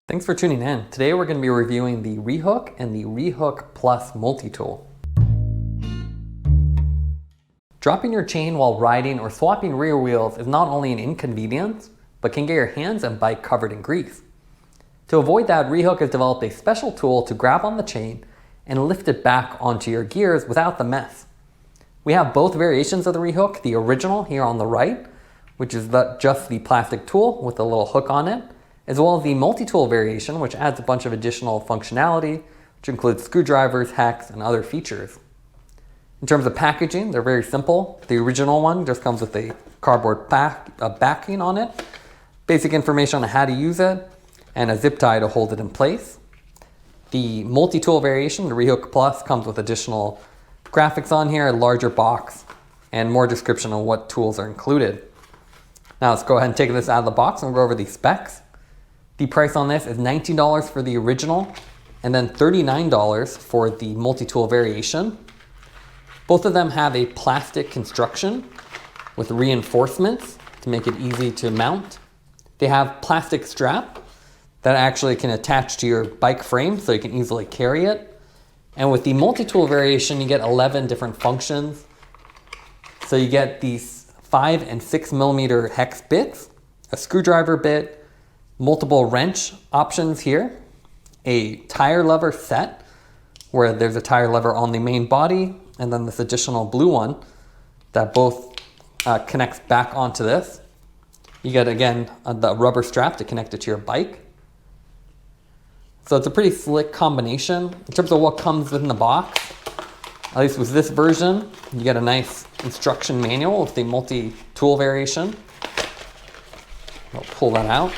Thanks for tuning in. Today we're going to be reviewing the Rehook and the Rehook PLUS multi-tool. Dropping your chain while riding or swapping rear wheels is not only an inconvenience, but can get your hands and bike covered in grease. To avoid that, Rehook has developed a special tool to grab on the chain and lift it back onto your gears without the mess. We have both variations of the Rehook, the original here on the right, which is just the plastic tool with a little hook on it, as well as the multi-tool variation, which adds a bunch of additional functionality, which includes screwdrivers, hacks, and other features. In terms of packaging, they're very simple. The original one just comes with a cardboard backing on it, basic information on how to use it, and a zip tie to hold it in place. The multi-tool variation, the Rehook PLUS, comes with additional graphics on here, a larger box, and more description on what tools are included. Now let's go ahead and take this out of the box and go over the specs. The price on this is $19 for the original and then $39 for the multi-tool variation. Both of them have a plastic construction with reinforcements to make it easy to mount. They have plastic strap that actually can attach to your bike frame so you can easily carry it. And with the multi-tool variation, you get 11 different functions. So you get these 5 and 6 millimeter hex bits, a screwdriver bit, multiple wrench options here, a tire lever set where there's a tire lever on the main body, and then this additional blue one that both connects back onto this. You get, again, the rubber strap to connect it to your bike. So it's a pretty slick combination. In terms of what comes in the box, at least with this version, you get a nice instruction manual with the multi-tool variation. I'll pull that out.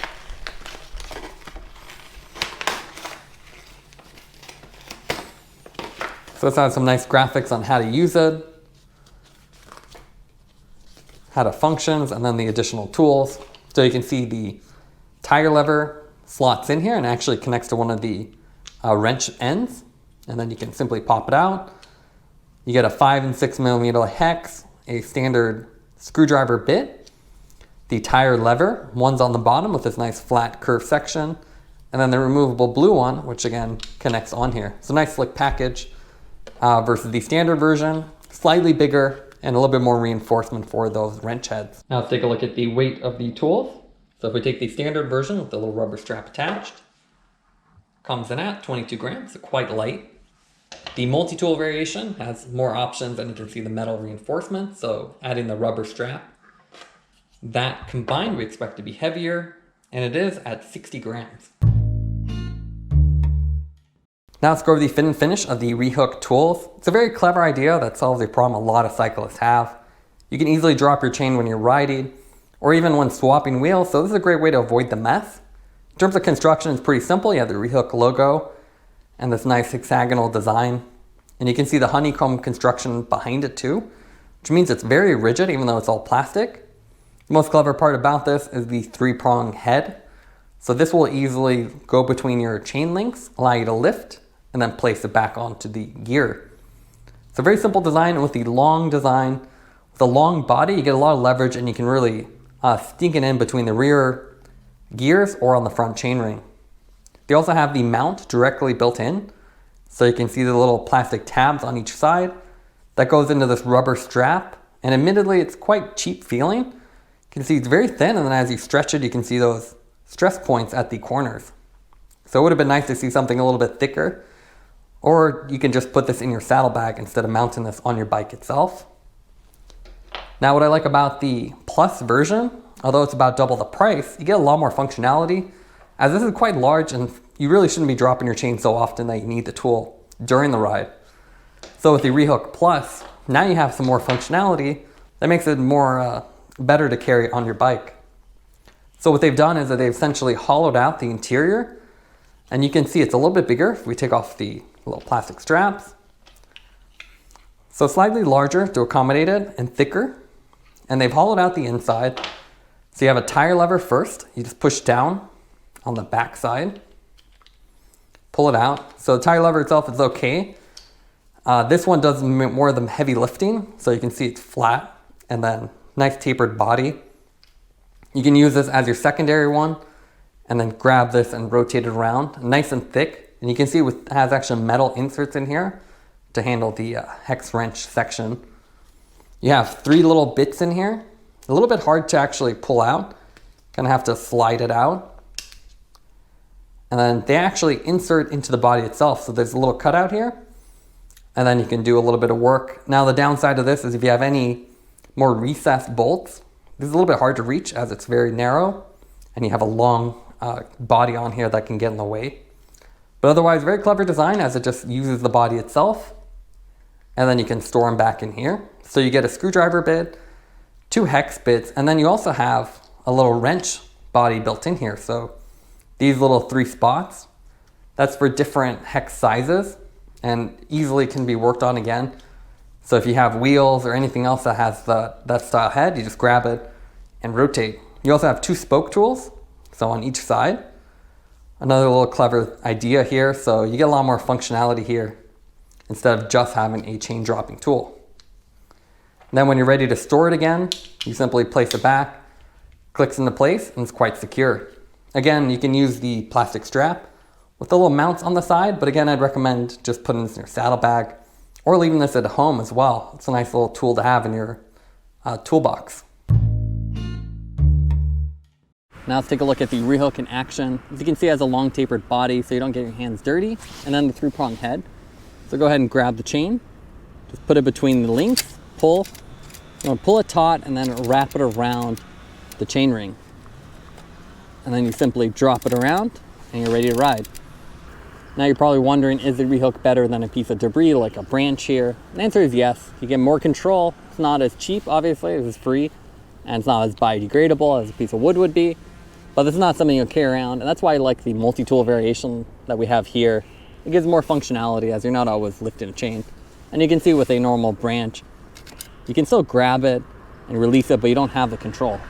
So this has some nice graphics on how to use it, how it functions, and then the additional tools. So you can see the tire lever slots in here and actually connects to one of the wrench ends. And then you can simply pop it out. You get a 5 and 6 millimeter hex, a standard screwdriver bit, the tire lever, one's on the bottom with this nice flat curved section, and then the removable blue one, which again connects on here. It's a nice slick package. Versus the standard version, slightly bigger and a little bit more reinforcement for those wrench heads. Now let's take a look at the weight of the tools. So if we take the standard version with the little rubber strap attached, comes in at 22 grams, so quite light. The multi-tool variation has more options, and you can see the metal reinforcement, so adding the rubber strap. That combined we expect to be heavier, and it is at 60 grams. Now let's go over the fit and finish of the Rehook tools. It's a very clever idea that solves a problem a lot of cyclists have. You can easily drop your chain when you're riding or even when swapping wheels, so this is a great way to avoid the mess. In terms of construction, it's pretty simple. You have the Rehook logo and this nice hexagonal design. And you can see the honeycomb construction behind it too, which means it's very rigid even though it's all plastic. The most clever part about this is the 3-prong head. So this will easily go between your chain links, allow you to lift, and then place it back onto the gear. It's a very simple design, and with the long design, with a long body, you get a lot of leverage and you can really sneak it in between the rear gears or on the front chainring. They also have the mount directly built in, so you can see the little plastic tabs on each side. That goes into this rubber strap, and admittedly it's quite cheap feeling. You can see it's very thin, and then as you stretch it, you can see those stress points at the corners. So it would have been nice to see something a little bit thicker. Or you can just put this in your saddlebag instead of mounting this on your bike itself. Now what I like about the Plus version, although it's about double the price, you get a lot more functionality, as this is quite large and you really shouldn't be dropping your chain so often that you need the tool during the ride. So with the Rehook Plus, now you have some more functionality that makes it more better to carry on your bike. So what they've done is that they've essentially hollowed out the interior, and you can see it's a little bit bigger if we take off the little plastic straps. So slightly larger to accommodate it and thicker. And they've hollowed out the inside. So you have a tire lever first. You just push down on the back side. Pull it out. So the tire lever itself is okay. This one does more of the heavy lifting. So you can see it's flat and then nice tapered body. You can use this as your secondary one and then grab this and rotate it around, nice and thick. And you can see it has actually metal inserts in here to handle the hex wrench section. You have 3 little bits in here, a little bit hard to actually pull out. Gonna have to slide it out. And then they actually insert into the body itself. So there's a little cutout here, and then you can do a little bit of work. Now the downside of this is if you have any more recessed bolts, this is a little bit hard to reach as it's very narrow, and you have a long body on here that can get in the way. But otherwise, very clever design as it just uses the body itself, and then you can store them back in here. So you get a screwdriver bit, 2 hex bits, and then you also have a little wrench body built in here. So these little 3 spots, that's for different hex sizes and easily can be worked on again. So if you have wheels or anything else that has that style head, you just grab it and rotate. You also have 2 spoke tools, so on each side. Another little clever idea here, so you get a lot more functionality here instead of just having a chain dropping tool. And then when you're ready to store it again, you simply place it back, clicks into place, and it's quite secure. Again, you can use the plastic strap with the little mounts on the side, but again, I'd recommend just putting this in your saddlebag or leaving this at home as well. It's a nice little tool to have in your toolbox. Now let's take a look at the Rehook in action. As you can see, it has a long tapered body so you don't get your hands dirty, and then the 3-prong head. So go ahead and grab the chain, just put it between the links, pull. You want to pull it taut and then wrap it around the chain ring. And then you simply drop it around and you're ready to ride. Now you're probably wondering, is the Rehook better than a piece of debris like a branch here? And the answer is yes. You get more control. It's not as cheap, obviously, this is free, and it's not as biodegradable as a piece of wood would be, but this is not something you'll carry around, and that's why I like the multi-tool variation that we have here. It gives more functionality as you're not always lifting a chain. And you can see with a normal branch, you can still grab it and release it, but you don't have the control.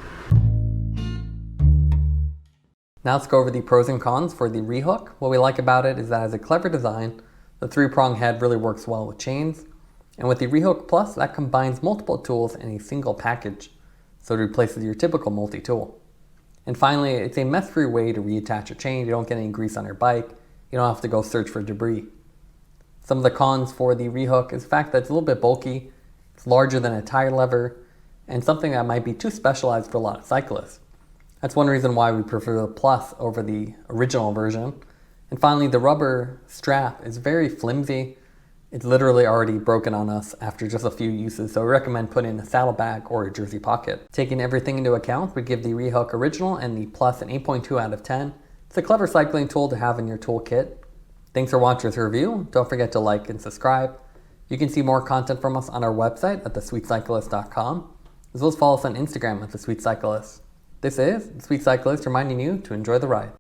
Now let's go over the pros and cons for the Rehook. What we like about it is that it has a clever design. The 3-prong head really works well with chains. And with the Rehook PLUS, that combines multiple tools in a single package. So it replaces your typical multi-tool. And finally, it's a mess-free way to reattach your chain. You don't get any grease on your bike. You don't have to go search for debris. Some of the cons for the Rehook is the fact that it's a little bit bulky, it's larger than a tire lever, and something that might be too specialized for a lot of cyclists. That's one reason why we prefer the Plus over the original version. And finally, the rubber strap is very flimsy. It's literally already broken on us after just a few uses, so we recommend putting in a saddlebag or a jersey pocket. Taking everything into account, we give the Rehook Original and the Plus an 8.2 out of 10. It's a clever cycling tool to have in your toolkit. Thanks for watching this review. Don't forget to like and subscribe. You can see more content from us on our website at thesweetcyclist.com, as well as follow us on Instagram at thesweetcyclist. This is The Sweet Cyclist reminding you to enjoy the ride.